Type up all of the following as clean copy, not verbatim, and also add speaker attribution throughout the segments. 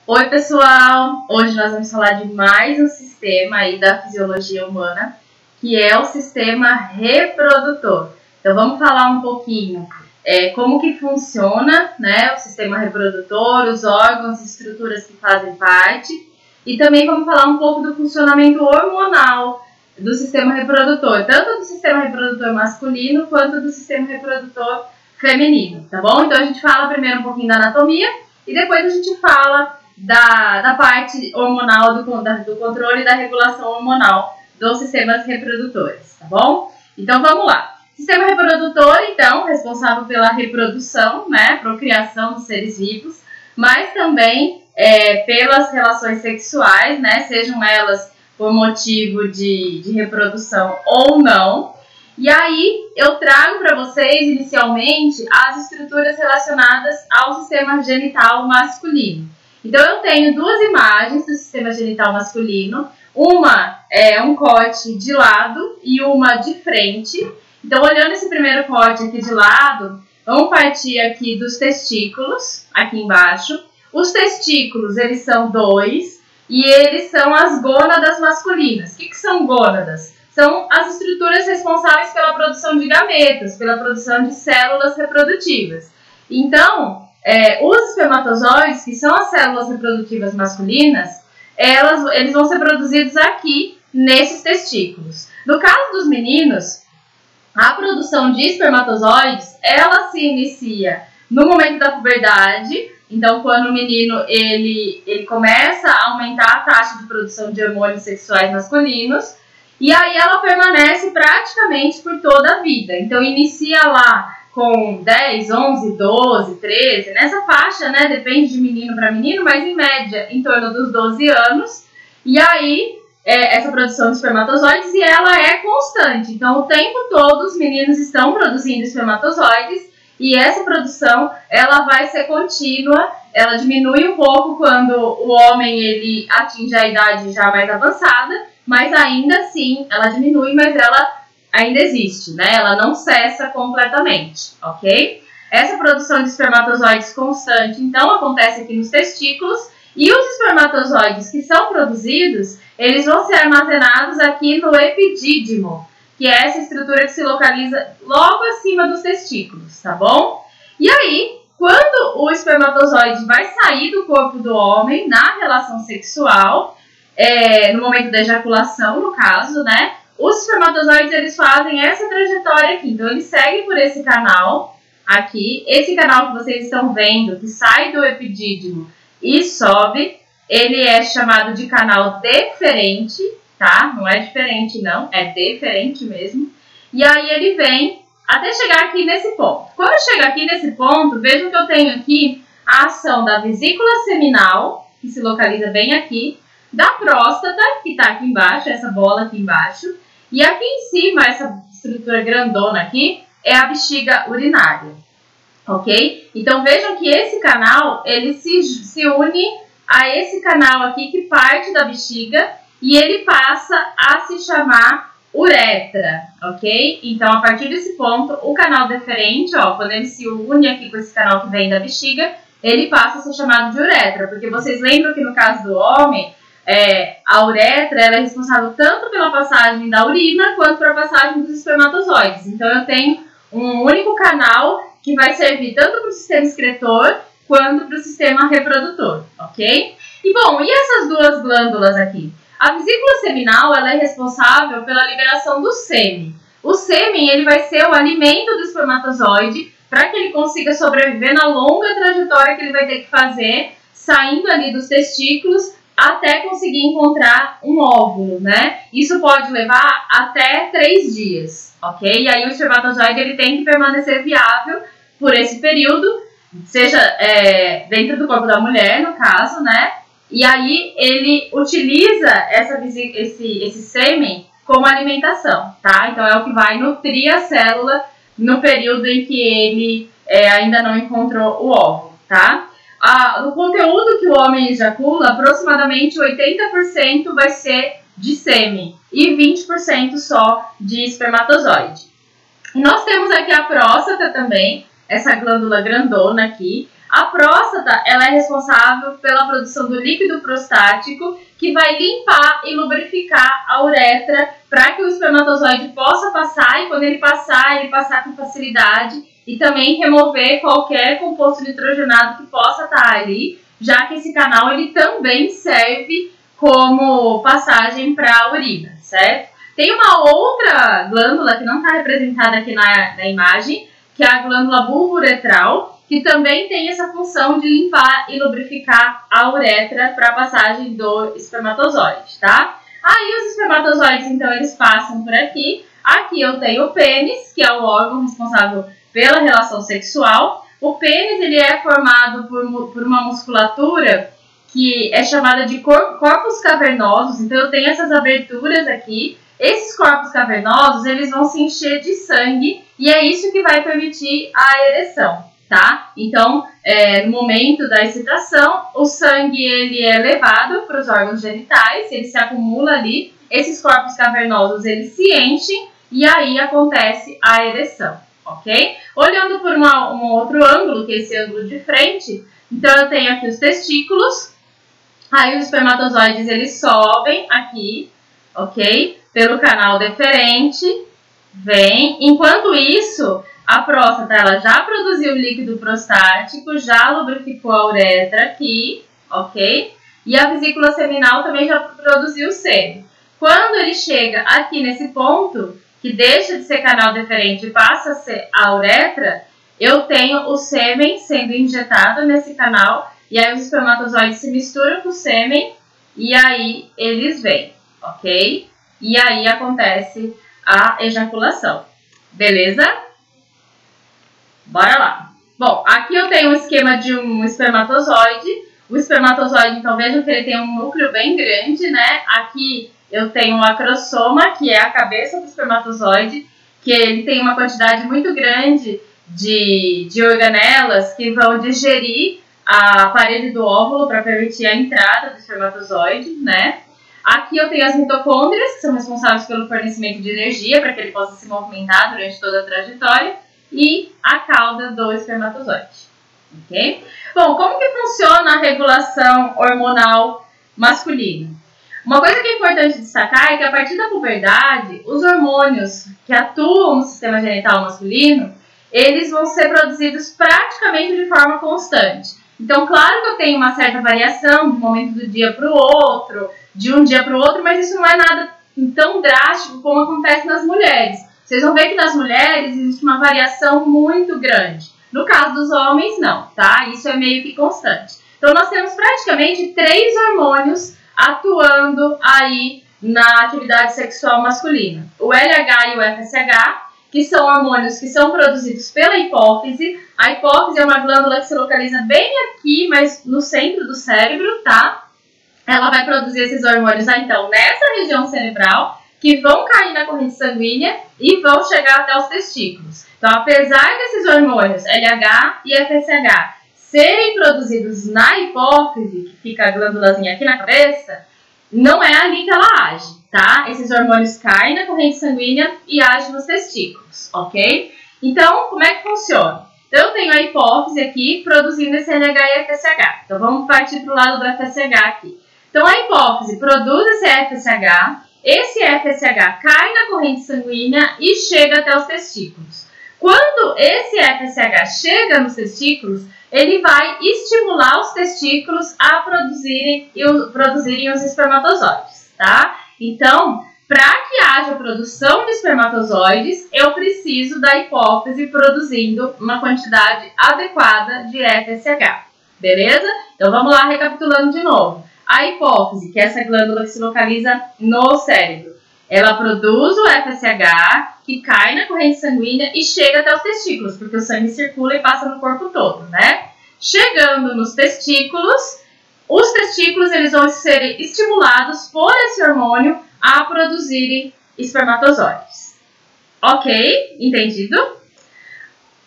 Speaker 1: Oi pessoal, hoje nós vamos falar de mais um sistema aí da fisiologia humana, que é o sistema reprodutor. Então vamos falar um pouquinho como que funciona, né, o sistema reprodutor, os órgãos e estruturas que fazem parte, e também vamos falar um pouco do funcionamento hormonal do sistema reprodutor, tanto do sistema reprodutor masculino quanto do sistema reprodutor feminino, tá bom? Então a gente fala primeiro um pouquinho da anatomia e depois a gente fala da parte hormonal, do controle e da regulação hormonal dos sistemas reprodutores, tá bom? Então vamos lá. Sistema reprodutor, então, responsável pela reprodução, né, procriação dos seres vivos, mas também pelas relações sexuais, né, sejam elas por motivo de reprodução ou não. E aí eu trago para vocês, inicialmente, as estruturas relacionadas ao sistema genital masculino. Então eu tenho duas imagens do sistema genital masculino, uma é um corte de lado e uma de frente. Então olhando esse primeiro corte aqui de lado, vamos partir aqui dos testículos, aqui embaixo. Os testículos, eles são dois e eles são as gônadas masculinas. O que são gônadas? São as estruturas responsáveis pela produção de gametas, pela produção de células reprodutivas. Então, os espermatozoides, que são as células reprodutivas masculinas, eles vão ser produzidos aqui nesses testículos. No caso dos meninos, a produção de espermatozoides, ela se inicia no momento da puberdade. Então, quando o menino ele começa a aumentar a taxa de produção de hormônios sexuais masculinos, e aí ela permanece praticamente por toda a vida. Então, inicia lá com 10, 11, 12, 13, nessa faixa, né? Depende de menino para menino, mas em média em torno dos 12 anos. E aí, essa produção de espermatozoides, e ela é constante. Então, o tempo todo os meninos estão produzindo espermatozoides, e essa produção, ela vai ser contínua, ela diminui um pouco quando o homem ele atinge a idade já mais avançada, mas ainda assim, ela diminui, mas ela ainda existe, né? Ela não cessa completamente, ok? Essa produção de espermatozoides constante, então, acontece aqui nos testículos, e os espermatozoides que são produzidos, eles vão ser armazenados aqui no epidídimo, que é essa estrutura que se localiza logo acima dos testículos, tá bom? E aí, quando o espermatozoide vai sair do corpo do homem na relação sexual, no momento da ejaculação, no caso, né? Os espermatozoides, eles fazem essa trajetória aqui. Então, eles seguem por esse canal aqui. Esse canal que vocês estão vendo, que sai do epidídimo e sobe, ele é chamado de canal deferente, tá? Não é diferente, não. É deferente mesmo. E aí, ele vem até chegar aqui nesse ponto. Quando eu chego aqui nesse ponto, vejam que eu tenho aqui a ação da vesícula seminal, que se localiza bem aqui, da próstata, que está aqui embaixo, essa bola aqui embaixo, e aqui em cima, essa estrutura grandona aqui, é a bexiga urinária, ok? Então vejam que esse canal, ele se une a esse canal aqui que parte da bexiga, e ele passa a se chamar uretra, ok? Então a partir desse ponto, o canal deferente, ó, quando ele se une aqui com esse canal que vem da bexiga, ele passa a ser chamado de uretra, porque vocês lembram que no caso do homem, a uretra ela é responsável tanto pela passagem da urina quanto pela passagem dos espermatozoides. Então eu tenho um único canal que vai servir tanto para o sistema excretor quanto para o sistema reprodutor, ok? E bom, e essas duas glândulas aqui? A vesícula seminal ela é responsável pela liberação do sêmen. O sêmen ele vai ser o alimento do espermatozoide para que ele consiga sobreviver na longa trajetória que ele vai ter que fazer, saindo ali dos testículos, até conseguir encontrar um óvulo, né? Isso pode levar até 3 dias, ok? E aí o espermatozoide ele tem que permanecer viável por esse período, seja dentro do corpo da mulher, no caso, né? E aí ele utiliza esse sêmen como alimentação, tá? Então é o que vai nutrir a célula no período em que ele ainda não encontrou o óvulo, tá? No conteúdo que o homem ejacula, aproximadamente 80% vai ser de sêmen e 20% só de espermatozoide. E nós temos aqui a próstata também, essa glândula grandona aqui. A próstata, ela é responsável pela produção do líquido prostático, que vai limpar e lubrificar a uretra para que o espermatozoide possa passar, e quando ele passar com facilidade, e também remover qualquer composto nitrogenado que possa estar ali, já que esse canal ele também serve como passagem para a urina, certo? Tem uma outra glândula que não está representada aqui na imagem, que é a glândula bulbo-uretral, que também tem essa função de limpar e lubrificar a uretra para a passagem do espermatozoide, tá? Aí os espermatozoides, então, eles passam por aqui. Aqui eu tenho o pênis, que é o órgão responsável pela relação sexual. O pênis, ele é formado por uma musculatura que é chamada de corpos cavernosos. Então, eu tenho essas aberturas aqui. Esses corpos cavernosos, eles vão se encher de sangue e é isso que vai permitir a ereção, tá? Então, no momento da excitação, o sangue ele é levado para os órgãos genitais, ele se acumula ali, esses corpos cavernosos eles se enchem e aí acontece a ereção, ok? Olhando por um outro ângulo, que é esse ângulo de frente, então eu tenho aqui os testículos, aí os espermatozoides eles sobem aqui, ok? Pelo canal deferente, vem. Enquanto isso, a próstata ela já produziu o líquido prostático, já lubrificou a uretra aqui, ok? E a vesícula seminal também já produziu o sêmen. Quando ele chega aqui nesse ponto, que deixa de ser canal deferente e passa a ser a uretra, eu tenho o sêmen sendo injetado nesse canal, e aí os espermatozoides se misturam com o sêmen, e aí eles vêm, ok? E aí acontece a ejaculação, beleza? Bora lá. Bom, aqui eu tenho um esquema de um espermatozoide. O espermatozoide, então vejam que ele tem um núcleo bem grande, né? Aqui eu tenho o acrosoma, que é a cabeça do espermatozoide, que ele tem uma quantidade muito grande de organelas que vão digerir a parede do óvulo para permitir a entrada do espermatozoide, né? Aqui eu tenho as mitocôndrias, que são responsáveis pelo fornecimento de energia para que ele possa se movimentar durante toda a trajetória, e a cauda do espermatozoide, ok? Bom, como que funciona a regulação hormonal masculina? Uma coisa que é importante destacar é que a partir da puberdade, os hormônios que atuam no sistema genital masculino, eles vão ser produzidos praticamente de forma constante. Então, claro que eu tenho uma certa variação de um momento do dia para o outro, de um dia para o outro, mas isso não é nada tão drástico como acontece nas mulheres. Vocês vão ver que nas mulheres existe uma variação muito grande. No caso dos homens, não, tá? Isso é meio que constante. Então, nós temos praticamente 3 hormônios atuando aí na atividade sexual masculina. O LH e o FSH, que são hormônios que são produzidos pela hipófise. A hipófise é uma glândula que se localiza bem aqui, mas no centro do cérebro, tá? Ela vai produzir esses hormônios, então, nessa região cerebral, que vão cair na corrente sanguínea e vão chegar até os testículos. Então, apesar desses hormônios LH e FSH serem produzidos na hipófise, que fica a glândulazinha aqui na cabeça, não é ali que ela age, tá? Esses hormônios caem na corrente sanguínea e agem nos testículos, ok? Então, como é que funciona? Então, eu tenho a hipófise aqui produzindo esse LH e FSH. Então, vamos partir para o lado do FSH aqui. Então, a hipófise produz esse FSH cai na corrente sanguínea e chega até os testículos. Quando esse FSH chega nos testículos, ele vai estimular os testículos a produzirem os espermatozoides, tá? Então, para que haja produção de espermatozoides, eu preciso da hipófise produzindo uma quantidade adequada de FSH, beleza? Então, vamos lá recapitulando de novo. A hipófise, que é essa glândula que se localiza no cérebro, ela produz o FSH, que cai na corrente sanguínea e chega até os testículos, porque o sangue circula e passa no corpo todo, né? Chegando nos testículos, os testículos eles vão ser estimulados por esse hormônio a produzirem espermatozoides. Ok? Entendido?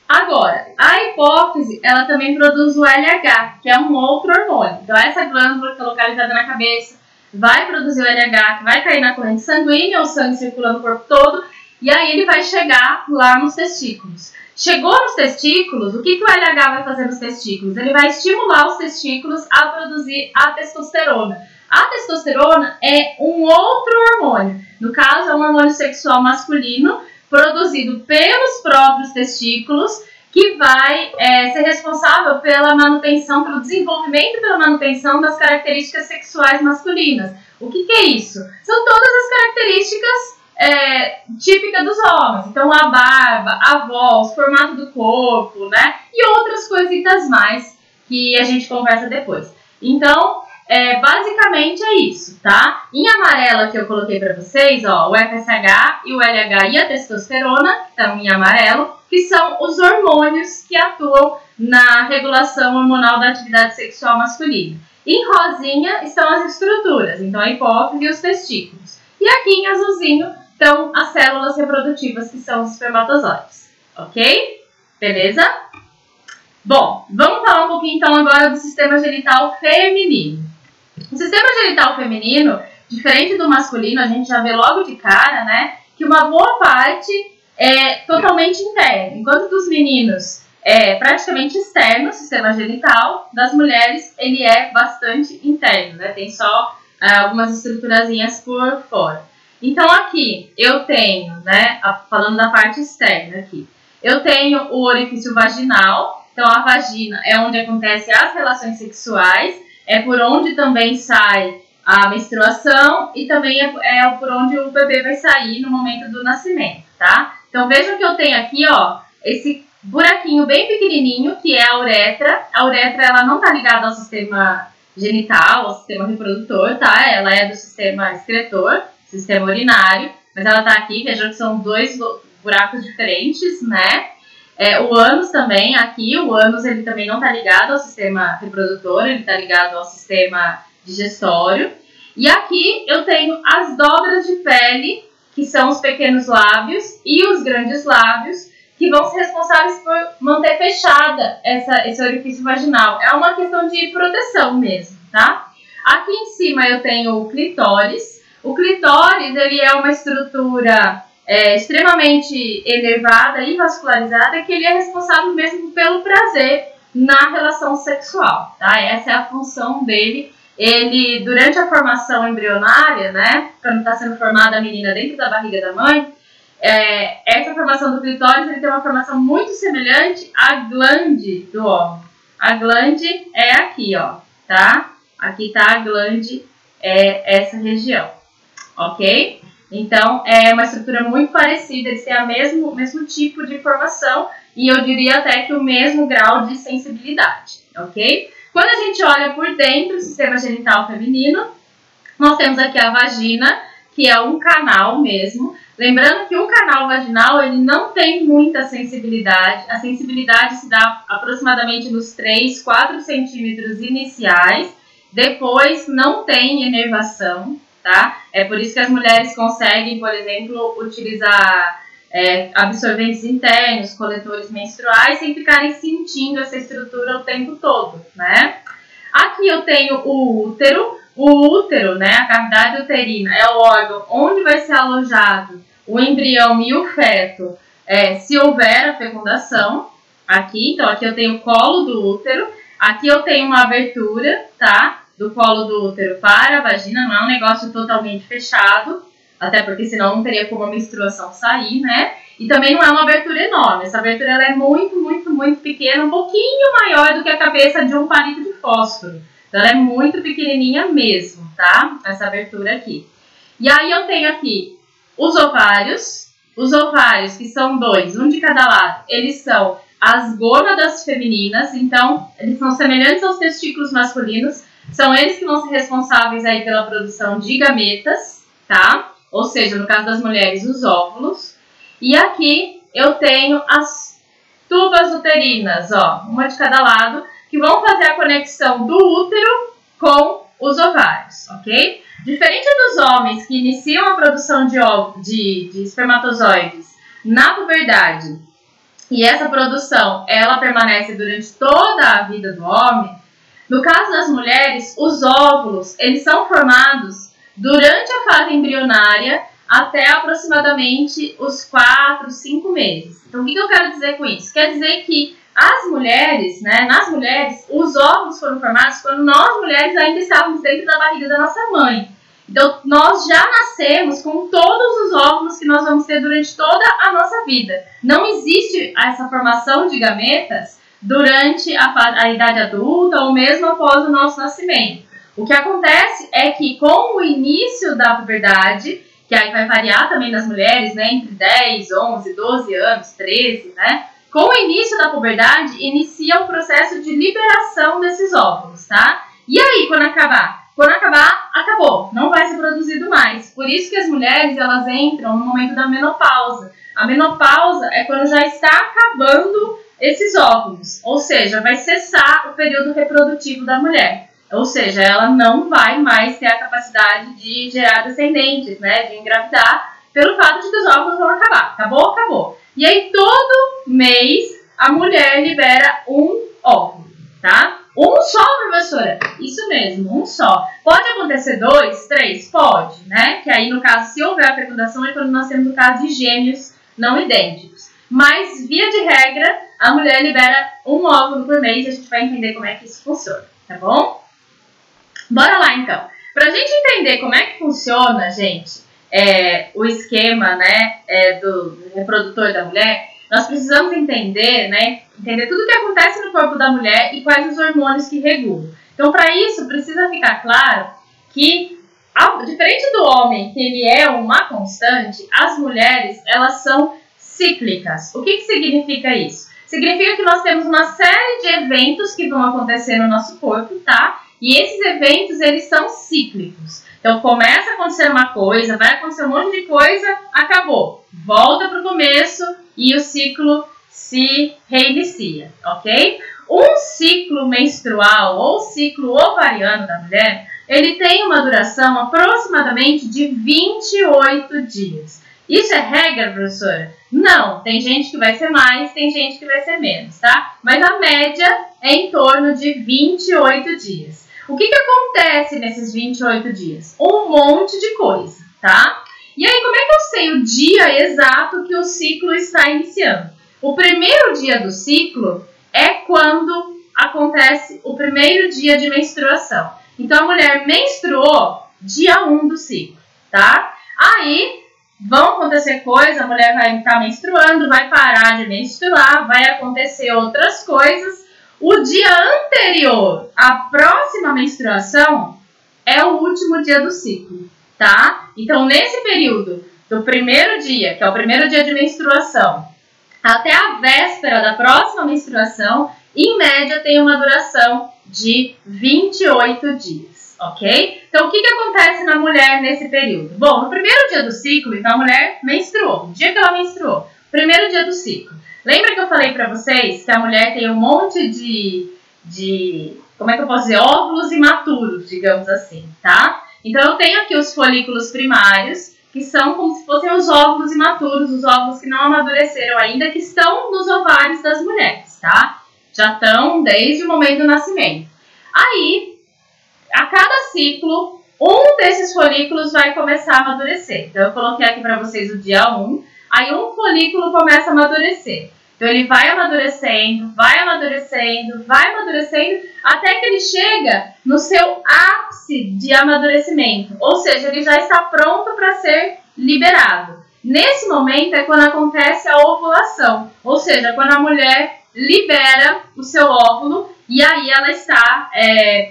Speaker 1: Agora, a hipófise, ela também produz o LH, que é um outro hormônio. Então, essa glândula que é localizada na cabeça vai produzir o LH, que vai cair na corrente sanguínea, o sangue circula no corpo todo, e aí ele vai chegar lá nos testículos. Chegou nos testículos, o que o LH vai fazer nos testículos? Ele vai estimular os testículos a produzir a testosterona. A testosterona é um outro hormônio. No caso, é um hormônio sexual masculino produzido pelos próprios testículos, que vai ser responsável pela manutenção, pelo desenvolvimento e pela manutenção das características sexuais masculinas. O que é isso? São todas as características típicas dos homens. Então, a barba, a voz, o formato do corpo, né? E outras coisitas mais que a gente conversa depois. Então, basicamente é isso, tá? Em amarelo aqui eu coloquei para vocês, ó, o FSH e o LH e a testosterona, estão em amarelo, que são os hormônios que atuam na regulação hormonal da atividade sexual masculina. Em rosinha estão as estruturas, então a hipófise e os testículos. E aqui em azulzinho estão as células reprodutivas, que são os espermatozoides, ok? Beleza? Bom, vamos falar um pouquinho então agora do sistema genital feminino. O sistema genital feminino, diferente do masculino, a gente já vê logo de cara, né, que uma boa parte é totalmente interna. Enquanto dos meninos é praticamente externo, o sistema genital, das mulheres ele é bastante interno, né, tem só algumas estruturazinhas por fora. Então aqui eu tenho, né, falando da parte externa aqui, eu tenho o orifício vaginal. Então a vagina é onde acontecem as relações sexuais, é por onde também sai a menstruação e também é por onde o bebê vai sair no momento do nascimento, tá? Então vejam que eu tenho aqui, ó, esse buraquinho bem pequenininho que é a uretra. A uretra ela não tá ligada ao sistema genital, ao sistema reprodutor, tá? Ela é do sistema excretor, sistema urinário, mas ela tá aqui, vejam que são dois buracos diferentes, né? O ânus também, aqui, o ânus ele também não está ligado ao sistema reprodutor, ele está ligado ao sistema digestório. E aqui eu tenho as dobras de pele, que são os pequenos lábios e os grandes lábios, que vão ser responsáveis por manter fechada esse orifício vaginal. É uma questão de proteção mesmo, tá? Aqui em cima eu tenho o clitóris. O clitóris ele é uma estrutura extremamente enervada e vascularizada, que ele é responsável mesmo pelo prazer na relação sexual, tá? Essa é a função dele. Ele, durante a formação embrionária, né, quando está sendo formada a menina dentro da barriga da mãe, essa formação do clitóris ele tem uma formação muito semelhante à glande do homem. A glande é aqui, ó, tá? Aqui tá a glande, essa região, ok? Então, é uma estrutura muito parecida, eles têm o mesmo tipo de formação e eu diria até que o mesmo grau de sensibilidade, ok? Quando a gente olha por dentro do sistema genital feminino, nós temos aqui a vagina, que é um canal mesmo. Lembrando que um canal vaginal ele não tem muita sensibilidade, a sensibilidade se dá aproximadamente nos 3, 4 centímetros iniciais, depois não tem inervação. Tá? É por isso que as mulheres conseguem, por exemplo, utilizar absorventes internos, coletores menstruais, sem ficarem sentindo essa estrutura o tempo todo, né? Aqui eu tenho o útero. O útero, né, a cavidade uterina, é o órgão onde vai ser alojado o embrião e o feto, se houver a fecundação. Aqui, então aqui eu tenho o colo do útero. Aqui eu tenho uma abertura, tá? Do colo do útero para a vagina, não é um negócio totalmente fechado, até porque senão não teria como a menstruação sair, né? E também não é uma abertura enorme, essa abertura ela é muito, muito, muito pequena, um pouquinho maior do que a cabeça de um palito de fósforo. Então ela é muito pequenininha mesmo, tá? Essa abertura aqui. E aí eu tenho aqui os ovários que são dois, um de cada lado, eles são as gônadas femininas, então eles são semelhantes aos testículos masculinos. São eles que vão ser responsáveis aí pela produção de gametas, tá? Ou seja, no caso das mulheres, os óvulos. E aqui eu tenho as tubas uterinas, ó, uma de cada lado, que vão fazer a conexão do útero com os ovários, ok? Diferente dos homens que iniciam a produção de espermatozoides na puberdade, e essa produção, ela permanece durante toda a vida do homem. No caso das mulheres, os óvulos, eles são formados durante a fase embrionária até aproximadamente os 4, 5 meses. Então, o que eu quero dizer com isso? Quer dizer que as mulheres, né, nas mulheres, os óvulos foram formados quando nós mulheres ainda estávamos dentro da barriga da nossa mãe. Então, nós já nascemos com todos os óvulos que nós vamos ter durante toda a nossa vida. Não existe essa formação de gametas durante a idade adulta ou mesmo após o nosso nascimento. O que acontece é que com o início da puberdade, que aí vai variar também das mulheres, né, entre 10, 11, 12 anos, 13, né? Com o início da puberdade, inicia o processo de liberação desses óvulos, tá? E aí, quando acabar? Quando acabar, acabou. Não vai ser produzido mais. Por isso que as mulheres, elas entram no momento da menopausa. A menopausa é quando já está acabando esses óvulos. Ou seja, vai cessar o período reprodutivo da mulher. Ou seja, ela não vai mais ter a capacidade de gerar descendentes, né? De engravidar, pelo fato de que os óvulos vão acabar. Acabou, acabou. E aí, todo mês, a mulher libera um óvulo, tá? Um só, professora? Isso mesmo, um só. Pode acontecer 2, 3? Pode, né? Que aí, no caso, se houver a fecundação, é quando nós temos o caso de gêmeos não idênticos. Mas, via de regra, a mulher libera um óvulo por mês e a gente vai entender como é que isso funciona, tá bom? Bora lá, então. Pra gente entender como é que funciona, gente, o esquema, né, do reprodutor da mulher, nós precisamos entender, né, entender tudo o que acontece no corpo da mulher e quais os hormônios que regulam. Então, para isso, precisa ficar claro que, diferente do homem, que ele é uma constante, as mulheres, elas são cíclicas. O que significa isso? Significa que nós temos uma série de eventos que vão acontecer no nosso corpo, tá? E esses eventos, eles são cíclicos. Então, começa a acontecer uma coisa, vai acontecer um monte de coisa, acabou. Volta para o começo e o ciclo se reinicia, ok? Um ciclo menstrual ou ciclo ovariano da mulher, ele tem uma duração aproximadamente de 28 dias. Isso é regra, professora? Não, tem gente que vai ser mais, tem gente que vai ser menos, tá? Mas a média é em torno de 28 dias. O que acontece nesses 28 dias? Um monte de coisa, tá? E aí, como é que eu sei o dia exato que o ciclo está iniciando? O primeiro dia do ciclo é quando acontece o primeiro dia de menstruação. Então, a mulher menstruou dia 1 do ciclo, tá? Aí, vão acontecer coisas, a mulher vai estar menstruando, vai parar de menstruar, vai acontecer outras coisas. O dia anterior à próxima menstruação é o último dia do ciclo, tá? Então, nesse período do primeiro dia, que é o primeiro dia de menstruação, até a véspera da próxima menstruação, em média, tem uma duração de 28 dias, ok? Então, o que acontece na mulher nesse período? Bom, no primeiro dia do ciclo, então a mulher menstruou, no dia que ela menstruou, primeiro dia do ciclo. Lembra que eu falei para vocês que a mulher tem um monte de como é que eu posso dizer, óvulos imaturos, digamos assim, tá? Então, eu tenho aqui os folículos primários, que são como se fossem os óvulos imaturos, os óvulos que não amadureceram ainda, que estão nos ovários das mulheres, tá? Já estão desde o momento do nascimento. Aí, a cada ciclo, um desses folículos vai começar a amadurecer. Então, eu coloquei aqui para vocês o dia 1. Aí um folículo começa a amadurecer. Então, ele vai amadurecendo, até que ele chega no seu ápice de amadurecimento. Ou seja, ele já está pronto para ser liberado. Nesse momento é quando acontece a ovulação. Ou seja, quando a mulher libera o seu óvulo e aí ela está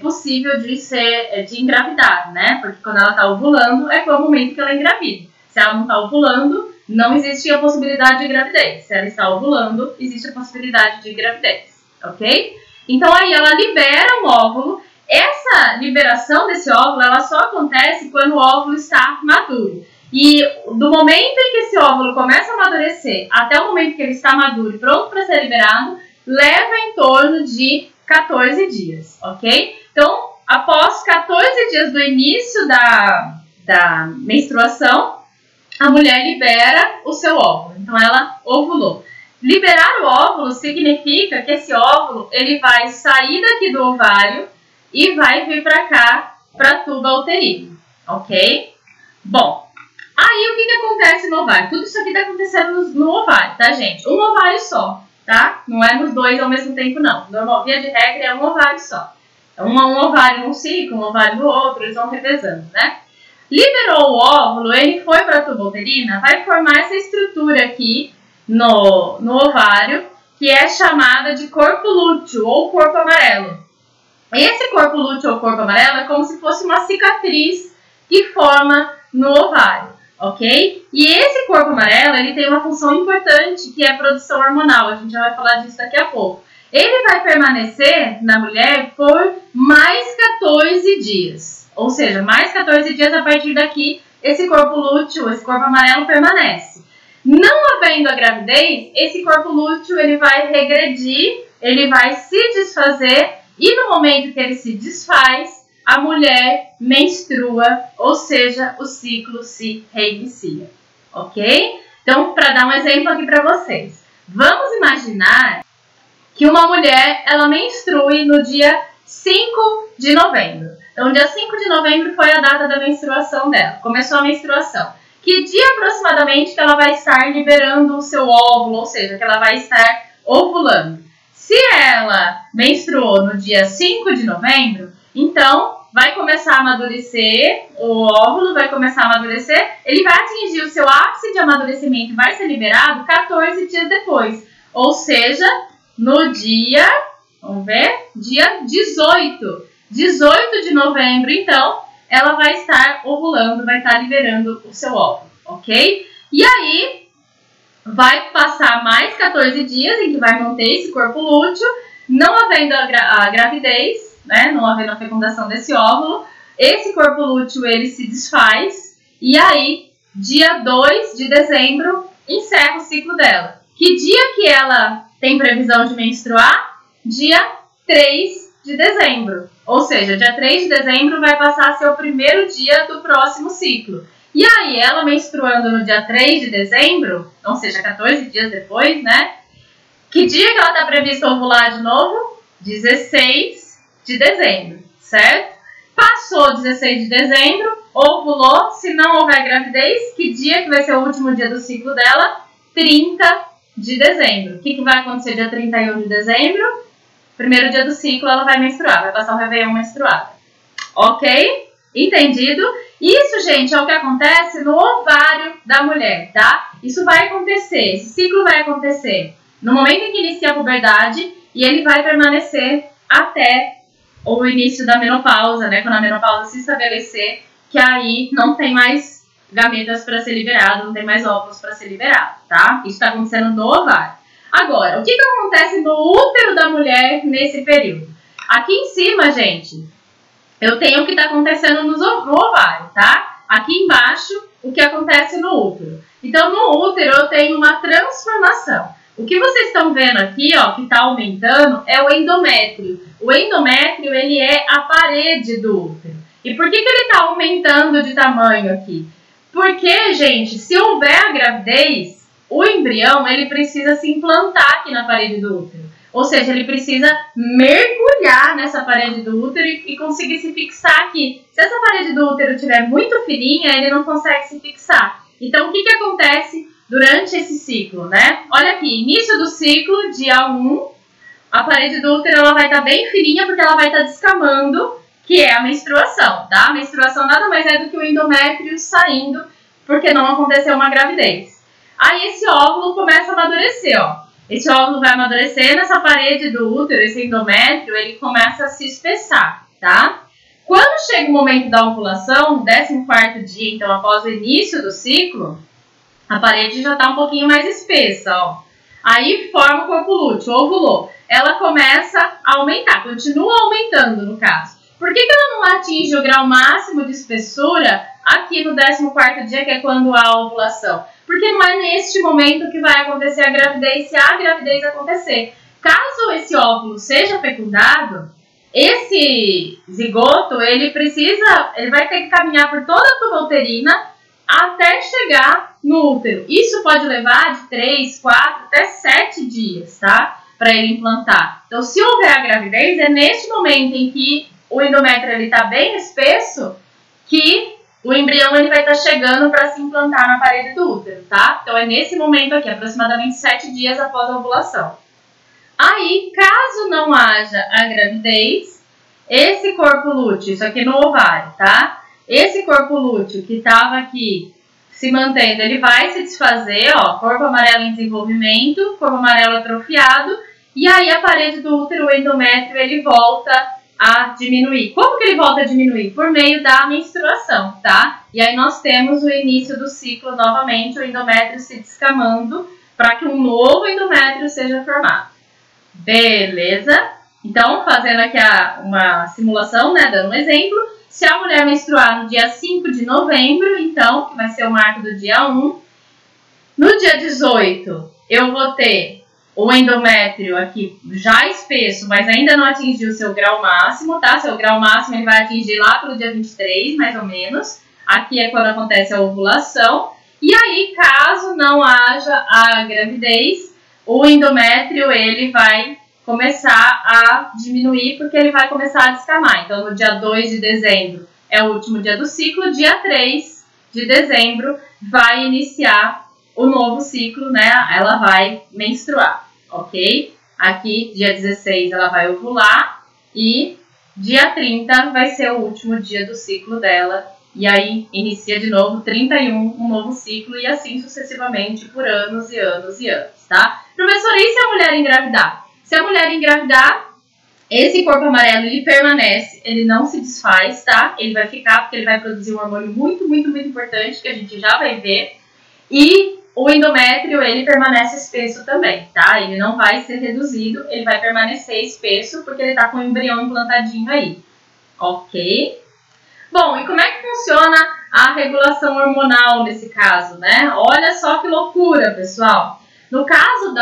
Speaker 1: possível de engravidar, né? Porque quando ela está ovulando é o momento que ela engravida. Se ela não está ovulando, não existe a possibilidade de gravidez. Se ela está ovulando, existe a possibilidade de gravidez, ok? Então, aí ela libera um óvulo. Essa liberação desse óvulo, ela só acontece quando o óvulo está maduro. E do momento em que esse óvulo começa a amadurecer até o momento que ele está maduro e pronto para ser liberado, leva em torno de 14 dias, ok? Então, após 14 dias do início da menstruação, a mulher libera o seu óvulo. Então, ela ovulou. Liberar o óvulo significa que esse óvulo ele vai sair daqui do ovário e vai vir para cá, para a tuba uterina, ok? Bom, Aí, o que acontece no ovário? Tudo isso aqui tá acontecendo no ovário, tá, gente? Um ovário só, tá? Não é nos dois ao mesmo tempo, não. Normal, via de regra, é um ovário só. Um ovário num ciclo, um ovário no outro, eles vão revezando, né? Liberou o óvulo, ele foi para a tuba uterina, vai formar essa estrutura aqui no ovário, que é chamada de corpo lúteo ou corpo amarelo. Esse corpo lúteo ou corpo amarelo é como se fosse uma cicatriz que forma no ovário, ok? E esse corpo amarelo, ele tem uma função importante, que é a produção hormonal. A gente já vai falar disso daqui a pouco. Ele vai permanecer na mulher por mais 14 dias. Ou seja, mais 14 dias a partir daqui, esse corpo lúteo, esse corpo amarelo permanece. Não havendo a gravidez, esse corpo lúteo ele vai regredir, ele vai se desfazer e no momento que ele se desfaz, a mulher menstrua, ou seja, o ciclo se reinicia, ok? Então, para dar um exemplo aqui para vocês, vamos imaginar que uma mulher, ela menstrue no dia 5 de novembro. Então, dia 5 de novembro foi a data da menstruação dela, começou a menstruação. Que dia aproximadamente que ela vai estar liberando o seu óvulo, ou seja, que ela vai estar ovulando? Se ela menstruou no dia 5 de novembro, então vai começar a amadurecer, o óvulo vai começar a amadurecer, ele vai atingir o seu ápice de amadurecimento e vai ser liberado 14 dias depois. Ou seja, no dia, vamos ver, dia 18 de novembro, então, ela vai estar ovulando, vai estar liberando o seu óvulo, ok? E aí, vai passar mais 14 dias em que vai manter esse corpo lúteo, não havendo a gravidez, né, não havendo a fecundação desse óvulo, esse corpo lúteo ele se desfaz e aí, dia 2 de dezembro, encerra o ciclo dela. Que dia que ela tem previsão de menstruar? Dia 3 de dezembro. Ou seja, dia 3 de dezembro vai passar a ser o primeiro dia do próximo ciclo. E aí, ela menstruando no dia 3 de dezembro, ou seja, 14 dias depois, né? Que dia que ela está prevista ovular de novo? 16 de dezembro, certo? Passou 16 de dezembro, ovulou, se não houver gravidez, que dia que vai ser o último dia do ciclo dela? 30 de dezembro. O que vai acontecer dia 31 de dezembro? Primeiro dia do ciclo, ela vai menstruar, vai passar o Réveillon menstruada. Ok? Entendido? Isso, gente, é o que acontece no ovário da mulher, tá? Isso vai acontecer, esse ciclo vai acontecer no momento em que inicia a puberdade e ele vai permanecer até o início da menopausa, né? Quando a menopausa se estabelecer, que aí não tem mais gametas para ser liberado, não tem mais óvulos para ser liberado, tá? Isso está acontecendo no ovário. Agora, o que acontece no útero da mulher nesse período? Aqui em cima, gente, eu tenho o que está acontecendo no ovário, tá? Aqui embaixo, o que acontece no útero. Então, no útero, eu tenho uma transformação. O que vocês estão vendo aqui, ó, que está aumentando, é o endométrio. O endométrio, ele é a parede do útero. E por que ele está aumentando de tamanho aqui? Porque, gente, se houver a gravidez, o embrião, ele precisa se implantar aqui na parede do útero. Ou seja, ele precisa mergulhar nessa parede do útero e conseguir se fixar aqui. Se essa parede do útero estiver muito fininha, ele não consegue se fixar. Então, o que acontece durante esse ciclo, né? Olha aqui, início do ciclo, dia 1, a parede do útero ela vai estar bem fininha porque ela vai estar descamando, que é a menstruação, tá? A menstruação nada mais é do que o endométrio saindo porque não aconteceu uma gravidez. Aí esse óvulo começa a amadurecer, ó. Esse óvulo vai amadurecer nessa parede do útero, esse endométrio, ele começa a se espessar, tá? Quando chega o momento da ovulação, 14º dia, então após o início do ciclo, a parede já está um pouquinho mais espessa, ó. Aí forma o corpo lúteo, ovulou. Ela começa a aumentar, continua aumentando no caso. Por que ela não atinge o grau máximo de espessura aqui no 14º dia, que é quando há a ovulação? Porque não é neste momento que vai acontecer a gravidez, se a gravidez acontecer. Caso esse óvulo seja fecundado, esse zigoto, ele vai ter que caminhar por toda a tuba uterina até chegar no útero. Isso pode levar de 3, 4, até 7 dias, tá? Para ele implantar. Então, se houver a gravidez, é neste momento em que o endométrio está bem espesso que o embrião ele vai estar chegando para se implantar na parede do útero, tá? Então é nesse momento aqui, aproximadamente 7 dias após a ovulação. Aí, caso não haja a gravidez, esse corpo lúteo, isso aqui no ovário, tá? Esse corpo lúteo que estava aqui se mantendo, ele vai se desfazer, ó, corpo amarelo em desenvolvimento, corpo amarelo atrofiado, e aí a parede do útero, o endométrio, ele volta a diminuir. Como que ele volta a diminuir? Por meio da menstruação, tá? E aí nós temos o início do ciclo novamente, o endométrio se descamando para que um novo endométrio seja formado. Beleza? Então, fazendo aqui uma simulação, né, dando um exemplo, se a mulher menstruar no dia 5 de novembro, então, que vai ser o marco do dia 1, no dia 18 eu vou ter o endométrio aqui já espesso, mas ainda não atingiu o seu grau máximo, tá? Seu grau máximo ele vai atingir lá pelo dia 23, mais ou menos. Aqui é quando acontece a ovulação. E aí, caso não haja a gravidez, o endométrio ele vai começar a diminuir porque ele vai começar a descamar. Então, no dia 2 de dezembro é o último dia do ciclo, dia 3 de dezembro vai iniciar o novo ciclo, né? Ela vai menstruar, ok? Aqui, dia 16, ela vai ovular e dia 30 vai ser o último dia do ciclo dela. E aí, inicia de novo, 31, um novo ciclo e assim sucessivamente por anos e anos e anos, tá? Professora, e se a mulher engravidar? Se a mulher engravidar, esse corpo amarelo ele permanece, ele não se desfaz, tá? Ele vai ficar porque ele vai produzir um hormônio muito importante que a gente já vai ver. E o endométrio ele permanece espesso também, tá? Ele não vai ser reduzido, ele vai permanecer espesso porque ele tá com o embrião implantadinho aí, ok? Bom, e como é que funciona a regulação hormonal nesse caso, né? Olha só que loucura, pessoal. No caso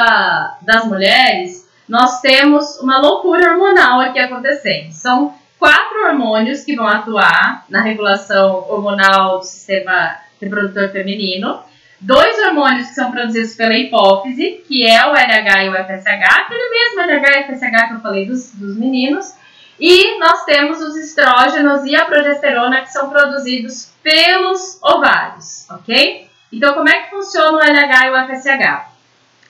Speaker 1: das mulheres, nós temos uma loucura hormonal aqui acontecendo. São 4 hormônios que vão atuar na regulação hormonal do sistema reprodutor feminino. 2 hormônios que são produzidos pela hipófise, que é o LH e o FSH, aquele mesmo LH e FSH que eu falei dos meninos. E nós temos os estrógenos e a progesterona que são produzidos pelos ovários, ok? Então, como é que funciona o LH e o FSH?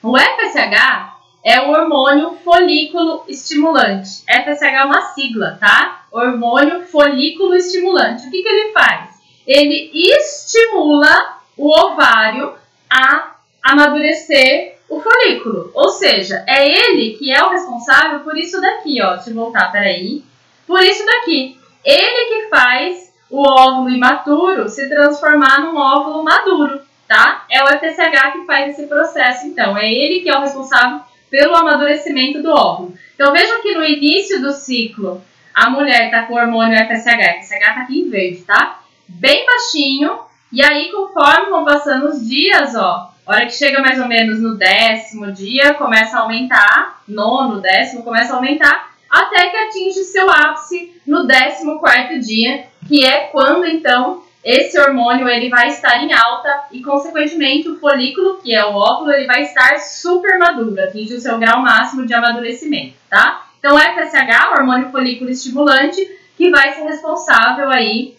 Speaker 1: O FSH é o hormônio folículo estimulante. FSH é uma sigla, tá? Hormônio folículo estimulante. O que ele faz? Ele estimula o ovário a amadurecer o folículo. Ou seja, é ele que é o responsável por isso daqui, ó. Deixa eu voltar, peraí. Por isso daqui. Ele que faz o óvulo imaturo se transformar num óvulo maduro, tá? É o FSH que faz esse processo, então. É ele que é o responsável pelo amadurecimento do óvulo. Então, vejam que no início do ciclo, a mulher tá com o hormônio FSH. FSH tá aqui em verde, tá? Bem baixinho. E aí, conforme vão passando os dias, ó, a hora que chega mais ou menos no 10º dia, começa a aumentar, 9º, 10º, começa a aumentar, até que atinge seu ápice no 14º dia, que é quando, então, esse hormônio ele vai estar em alta e, consequentemente, o folículo, que é o óvulo, ele vai estar super maduro, atinge o seu grau máximo de amadurecimento, tá? Então, FSH, hormônio folículo estimulante, que vai ser responsável aí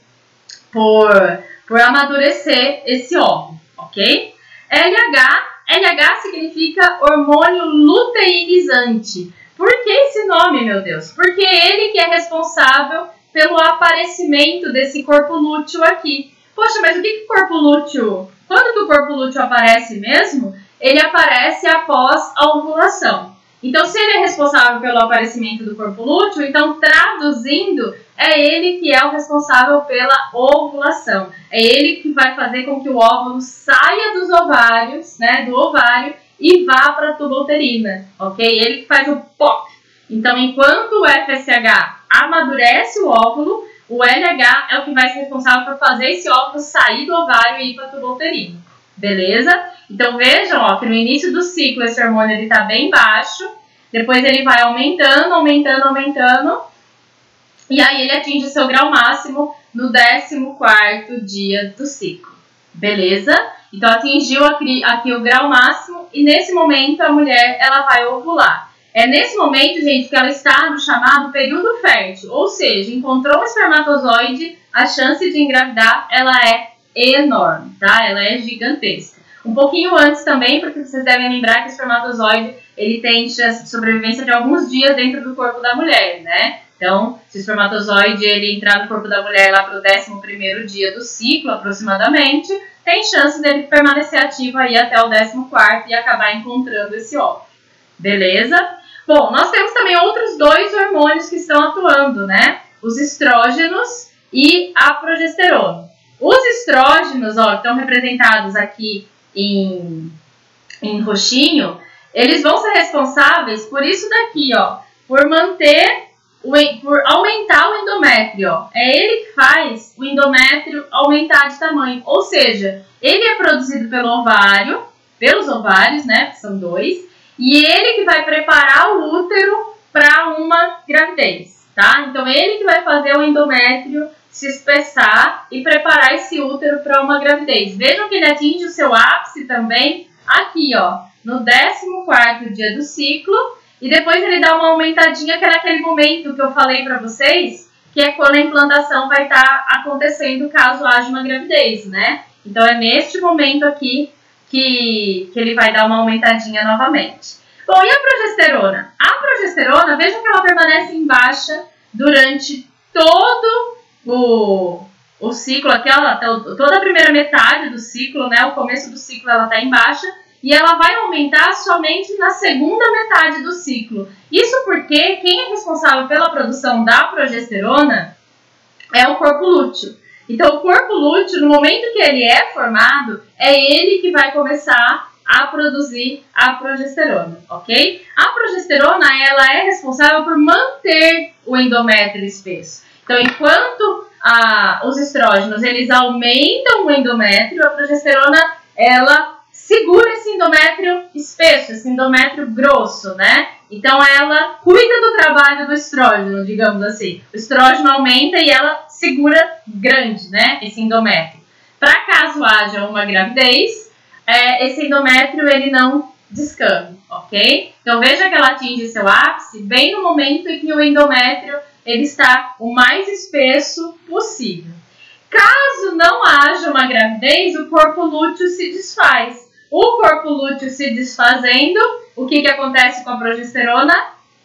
Speaker 1: por amadurecer esse óvulo, ok? LH significa hormônio luteinizante. Por que esse nome, meu Deus? Porque ele que é responsável pelo aparecimento desse corpo lúteo aqui. Poxa, mas o que é corpo lúteo? Quando que o corpo lúteo aparece mesmo? Ele aparece após a ovulação. Então, se ele é responsável pelo aparecimento do corpo lúteo, então, traduzindo, é ele que é o responsável pela ovulação. É ele que vai fazer com que o óvulo saia dos ovários, né, do ovário, e vá para a tuba uterina, ok? Ele que faz o POC. Então, enquanto o FSH amadurece o óvulo, o LH é o que vai ser responsável por fazer esse óvulo sair do ovário e ir para a tuba uterina. Beleza? Então, vejam, ó, que no início do ciclo esse hormônio está bem baixo, depois ele vai aumentando, e aí ele atinge o seu grau máximo no 14º dia do ciclo. Beleza? Então, atingiu aqui o grau máximo e nesse momento a mulher ela vai ovular. É nesse momento, gente, que ela está no chamado período fértil, ou seja, encontrou um espermatozoide, a chance de engravidar, ela é enorme, tá? Ela é gigantesca. Um pouquinho antes também, porque vocês devem lembrar que o espermatozoide, ele tem chance de sobrevivência de alguns dias dentro do corpo da mulher, né? Então, se o espermatozoide ele entrar no corpo da mulher lá para o 11º dia do ciclo, aproximadamente, tem chance dele permanecer ativo aí até o 14º e acabar encontrando esse óvulo. Beleza? Bom, nós temos também outros 2 hormônios que estão atuando, né? Os estrógenos e a progesterona. Os estrógenos, ó, que estão representados aqui em roxinho, eles vão ser responsáveis por isso daqui, ó, por aumentar o endométrio, ó. É ele que faz o endométrio aumentar de tamanho, ou seja, ele é produzido pelos ovários, né, que são 2, e ele que vai preparar o útero para uma gravidez, tá? Então, ele que vai fazer o endométrio se espessar e preparar esse útero para uma gravidez. Vejam que ele atinge o seu ápice também aqui, ó, no 14º dia do ciclo, e depois ele dá uma aumentadinha, que é naquele momento que eu falei para vocês, que é quando a implantação vai estar acontecendo caso haja uma gravidez, né? Então, é neste momento aqui que ele vai dar uma aumentadinha novamente. Bom, e a progesterona? A progesterona, vejam que ela permanece em baixa durante todo o ciclo, aqui, ó, toda a primeira metade do ciclo, né? O começo do ciclo ela está em baixa, e ela vai aumentar somente na segunda metade do ciclo. Isso porque quem é responsável pela produção da progesterona é o corpo lúteo. Então, o corpo lúteo, no momento que ele é formado, é ele que vai começar a produzir a progesterona, ok? A progesterona, ela é responsável por manter o endométrio espesso. Então, enquanto os estrógenos, eles aumentam o endométrio, a progesterona, ela segura esse endométrio espesso, esse endométrio grosso, né? Então, ela cuida do trabalho do estrógeno, digamos assim. O estrógeno aumenta e ela segura grande, né? Esse endométrio. Para caso haja uma gravidez, esse endométrio, ele não descama, ok? Então, veja que ela atinge seu ápice bem no momento em que o endométrio, ele está o mais espesso possível. Caso não haja uma gravidez, o corpo lúteo se desfaz. O corpo lúteo se desfazendo, o que acontece com a progesterona?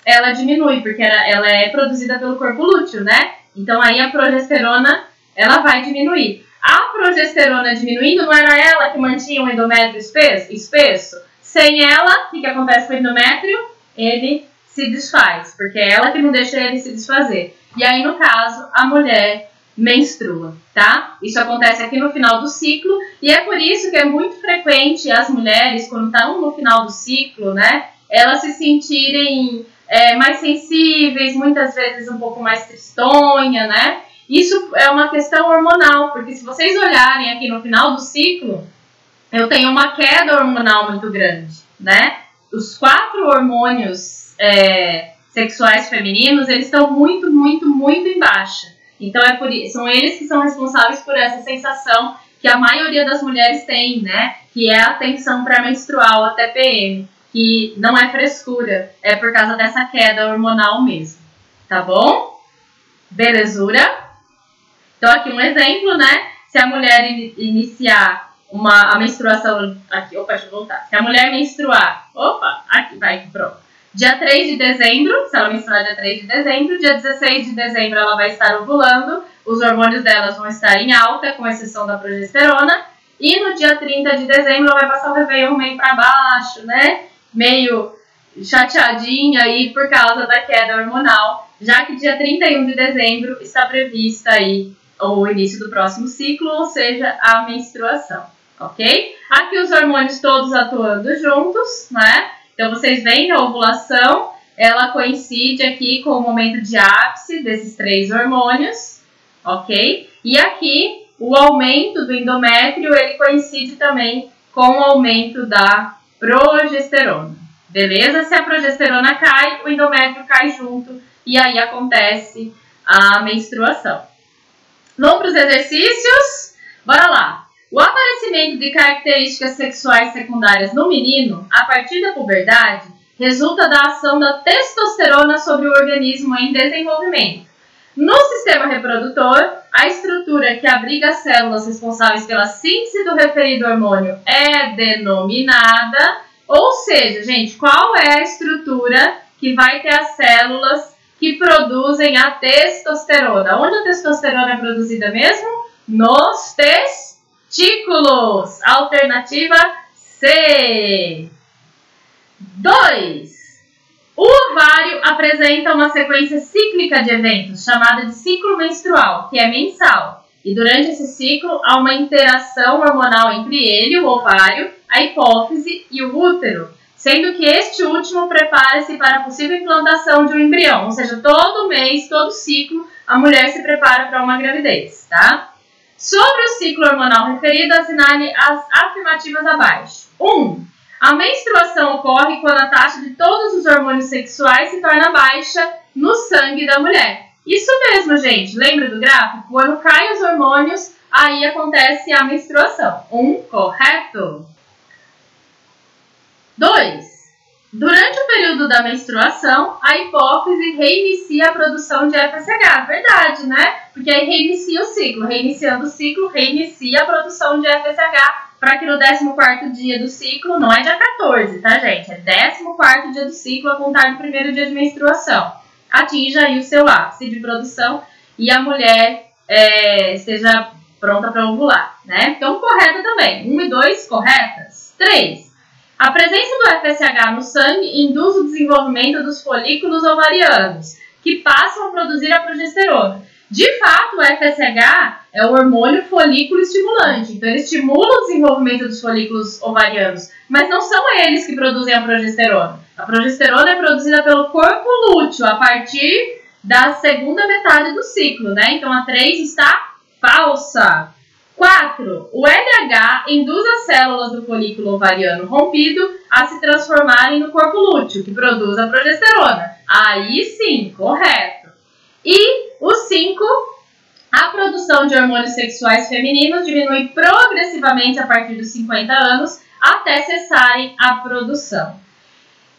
Speaker 1: Ela diminui, porque ela é produzida pelo corpo lúteo, né? Então, aí a progesterona, ela vai diminuir. A progesterona diminuindo, não era ela que mantinha o endométrio espesso? Sem ela, o que acontece com o endométrio? Ele se desfaz, porque é ela que não deixa ele se desfazer. E aí, no caso, a mulher menstrua, tá? Isso acontece aqui no final do ciclo, e é por isso que é muito frequente as mulheres, quando estão no final do ciclo, né, elas se sentirem mais sensíveis, muitas vezes um pouco mais tristonha, né? Isso é uma questão hormonal, porque se vocês olharem aqui no final do ciclo, eu tenho uma queda hormonal muito grande, né? Os 4 hormônios sexuais femininos, eles estão muito, muito, muito em baixa. Então, são eles que são responsáveis por essa sensação que a maioria das mulheres tem, né? Que é a tensão pré-menstrual, a TPM, que não é frescura, é por causa dessa queda hormonal mesmo, tá bom? Belezura? Então, aqui um exemplo, né? Se a mulher iniciar a menstruação... Aqui, opa, deixa eu voltar. Se a mulher menstruar... Opa, aqui, vai, pronto. Dia 3 de dezembro, se ela menstruar dia 3 de dezembro, dia 16 de dezembro ela vai estar ovulando, os hormônios delas vão estar em alta, com exceção da progesterona, e no dia 30 de dezembro ela vai passar o Réveillon meio para baixo, né? Meio chateadinha aí por causa da queda hormonal, já que dia 31 de dezembro está prevista aí o início do próximo ciclo, ou seja, a menstruação, ok? Aqui os hormônios todos atuando juntos, né? Então, vocês veem que a ovulação, ela coincide aqui com o momento de ápice desses 3 hormônios, ok? E aqui, o aumento do endométrio, ele coincide também com o aumento da progesterona, beleza? Se a progesterona cai, o endométrio cai junto e aí acontece a menstruação. Vamos para os exercícios? Bora lá! O aparecimento de características sexuais secundárias no menino, a partir da puberdade, resulta da ação da testosterona sobre o organismo em desenvolvimento. No sistema reprodutor, a estrutura que abriga as células responsáveis pela síntese do referido hormônio é denominada, ou seja, gente, qual é a estrutura que vai ter as células que produzem a testosterona? Onde a testosterona é produzida mesmo? Nos testículos. Alternativa C. 2. O ovário apresenta uma sequência cíclica de eventos, chamada de ciclo menstrual, que é mensal. E durante esse ciclo, há uma interação hormonal entre ele, o ovário, a hipófise e o útero, sendo que este último prepara-se para a possível implantação de um embrião. Ou seja, todo mês, todo ciclo, a mulher se prepara para uma gravidez, tá? Sobre o ciclo hormonal referido, assinale as afirmativas abaixo. 1. A menstruação ocorre quando a taxa de todos os hormônios sexuais se torna baixa no sangue da mulher. Isso mesmo, gente. Lembra do gráfico? Quando caem os hormônios, aí acontece a menstruação. 1, correto. 2. Durante o período da menstruação, a hipófise reinicia a produção de FSH. Verdade, né? Porque aí reinicia o ciclo. Reiniciando o ciclo, reinicia a produção de FSH. Para que no 14º dia do ciclo, não é dia 14, tá, gente? É 14º dia do ciclo a contar do primeiro dia de menstruação. Atinja aí o seu ápice de produção e a mulher esteja pronta para ovular, né? Então, correta também. 1 e 2, corretas. 3. A presença do FSH no sangue induz o desenvolvimento dos folículos ovarianos, que passam a produzir a progesterona. De fato, o FSH é o hormônio folículo estimulante, então ele estimula o desenvolvimento dos folículos ovarianos, mas não são eles que produzem a progesterona. A progesterona é produzida pelo corpo lúteo a partir da segunda metade do ciclo, né? Então a 3 está falsa. 4. O LH induz as células do folículo ovariano rompido a se transformarem no corpo lúteo, que produz a progesterona. Aí sim, correto. E o 5, a produção de hormônios sexuais femininos diminui progressivamente a partir dos 50 anos até cessarem a produção.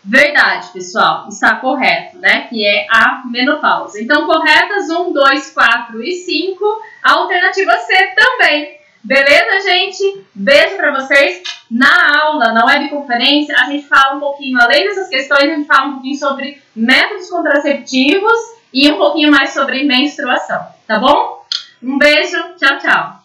Speaker 1: Verdade, pessoal, está correto, né? Que é a menopausa. Então, corretas 1, 2, 4 e 5, a alternativa C também. Beleza, gente? Beijo para vocês. Na aula, na webconferência, a gente fala um pouquinho, além dessas questões, a gente fala um pouquinho sobre métodos contraceptivos e um pouquinho mais sobre menstruação, tá bom? Um beijo, tchau, tchau!